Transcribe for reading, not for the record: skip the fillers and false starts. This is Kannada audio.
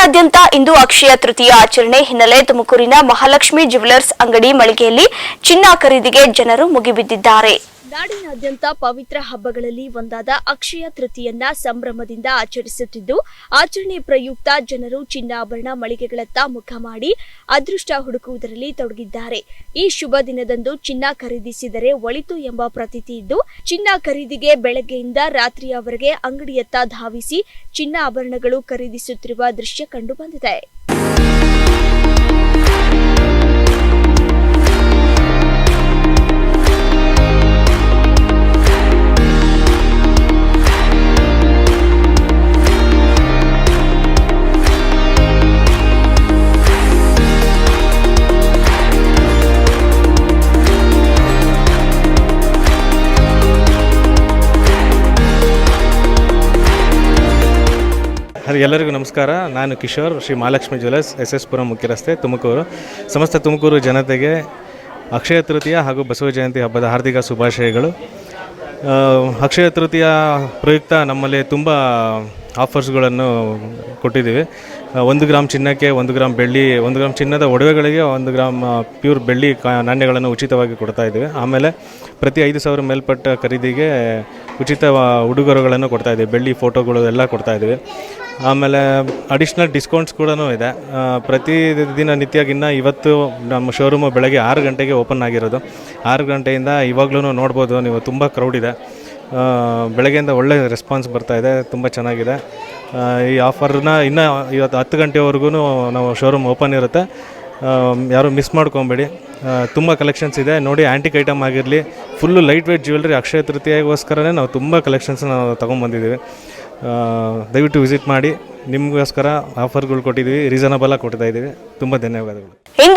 ನಾಡಿನಾದ್ಯಂತ ಇಂದು ಅಕ್ಷಯ ತೃತೀಯ ಆಚರಣೆ ಹಿನ್ನೆಲೆ ತುಮಕೂರಿನ ಮಹಾಲಕ್ಷ್ಮಿ ಜ್ಯುವೆಲರ್ಸ್ ಅಂಗಡಿ ಮಳಿಗೆಯಲ್ಲಿ ಚಿನ್ನ ಖರೀದಿಗೆ ಜನರು ಮುಗಿಬಿದ್ದಿದ್ದಾರೆ. ನಾಡಿನಾದ್ಯಂತ ಪವಿತ್ರ ಹಬ್ಬಗಳಲ್ಲಿ ಒಂದಾದ ಅಕ್ಷಯ ತೃತೀಯನ್ನ ಸಂಭ್ರಮದಿಂದ ಆಚರಿಸುತ್ತಿದ್ದು, ಆಚರಣೆ ಪ್ರಯುಕ್ತ ಜನರು ಚಿನ್ನಾಭರಣ ಮಳಿಗೆಗಳತ್ತ ಮುಖ ಮಾಡಿ ಅದೃಷ್ಟ ಹುಡುಕುವುದರಲ್ಲಿ ತೊಡಗಿದ್ದಾರೆ. ಈ ಶುಭ ದಿನದಂದು ಚಿನ್ನ ಖರೀದಿಸಿದರೆ ಒಳಿತು ಎಂಬ ಪ್ರತೀತಿ ಇದ್ದು, ಚಿನ್ನ ಖರೀದಿಗೆ ಬೆಳಗ್ಗೆಯಿಂದ ರಾತ್ರಿಯವರೆಗೆ ಅಂಗಡಿಯತ್ತ ಧಾವಿಸಿ ಚಿನ್ನ ಆಭರಣಗಳು ಖರೀದಿಸುತ್ತಿರುವ ದೃಶ್ಯ ಕಂಡುಬಂದಿದೆ. ಎಲ್ಲರಿಗೂ ನಮಸ್ಕಾರ. ನಾನು ಕಿಶೋರ್, ಶ್ರೀ ಮಹಾಲಕ್ಷ್ಮಿ ಜ್ಯುವೆಲರ್ಸ್, SS ಪುರಂ ಮುಖ್ಯ ರಸ್ತೆ, ತುಮಕೂರು. ಸಮಸ್ತ ತುಮಕೂರು ಜನತೆಗೆ ಅಕ್ಷಯ ತೃತೀಯ ಹಾಗೂ ಬಸವ ಜಯಂತಿ ಹಬ್ಬದ ಹಾರ್ದಿಕ ಶುಭಾಶಯಗಳು. ಅಕ್ಷಯ ತೃತೀಯ ಪ್ರಯುಕ್ತ ನಮ್ಮಲ್ಲಿ ತುಂಬ ಆಫರ್ಸ್ಗಳನ್ನು ಕೊಟ್ಟಿದ್ದೀವಿ. 1 ಗ್ರಾಮ್ ಚಿನ್ನಕ್ಕೆ 1 ಗ್ರಾಮ್ ಬೆಳ್ಳಿ, 1 ಗ್ರಾಮ್ ಚಿನ್ನದ ಒಡವೆಗಳಿಗೆ 1 ಗ್ರಾಮ್ ಪ್ಯೂರ್ ಬೆಳ್ಳಿ ನಾಣ್ಯಗಳನ್ನು ಉಚಿತವಾಗಿ ಕೊಡ್ತಾ ಇದ್ದೀವಿ. ಆಮೇಲೆ ಪ್ರತಿ 5,000 ಮೇಲ್ಪಟ್ಟ ಖರೀದಿಗೆ ಉಚಿತ ಉಡುಗೊರೆಗಳನ್ನು ಕೊಡ್ತಾ ಇದ್ದೀವಿ. ಬೆಳ್ಳಿ ಫೋಟೋಗಳು ಎಲ್ಲ ಕೊಡ್ತಾ ಇದ್ದೀವಿ. ಆಮೇಲೆ ಅಡಿಷ್ನಲ್ ಡಿಸ್ಕೌಂಟ್ಸ್ ಕೂಡ ಇದೆ. ಪ್ರತಿ ದಿನ ನಿತ್ಯಗಿನ್ನ ಇವತ್ತು ನಮ್ಮ ಶೋರೂಮು ಬೆಳಗ್ಗೆ 6 ಗಂಟೆಗೆ ಓಪನ್ ಆಗಿರೋದು. 6 ಗಂಟೆಯಿಂದ ಇವಾಗಲೂ ನೋಡ್ಬೋದು ನೀವು, ತುಂಬ ಕ್ರೌಡ್ ಇದೆ. ಬೆಳಗ್ಗೆಯಿಂದ ಒಳ್ಳೆ ರೆಸ್ಪಾನ್ಸ್ ಬರ್ತಾಯಿದೆ, ತುಂಬ ಚೆನ್ನಾಗಿದೆ. ಈ ಆಫರ್ನ ಇನ್ನೂ ಇವತ್ತು 10 ಗಂಟೆವರೆಗೂ ನಾವು ಶೋರೂಮ್ ಓಪನ್ ಇರುತ್ತೆ. ಯಾರೂ ಮಿಸ್ ಮಾಡ್ಕೊಬೇಡಿ. ತುಂಬ ಕಲೆಕ್ಷನ್ಸ್ ಇದೆ ನೋಡಿ. ಆ್ಯಂಟಿಕ್ ಐಟಮ್ ಆಗಿರಲಿ, ಫುಲ್ಲು ಲೈಟ್ ವೇಟ್ ಜ್ಯುವೆಲ್ರಿ ಅಕ್ಷಯ ತೃತೀಯಗೋಸ್ಕರನೇ ನಾವು ತುಂಬ ಕಲೆಕ್ಷನ್ಸ್ ನಾವು ತೊಗೊಂಬಂದಿದ್ದೀವಿ. ದಯವಿಟ್ಟು ವಿಸಿಟ್ ಮಾಡಿ. ನಿಮಗೋಸ್ಕರ ಆಫರ್ಗಳು ಕೊಟ್ಟಿದ್ದೀವಿ, ರೀಸನಬಲಾಗಿ ಕೊಡ್ತಾ ಇದ್ದೀವಿ. ತುಂಬ ಧನ್ಯವಾದಗಳು.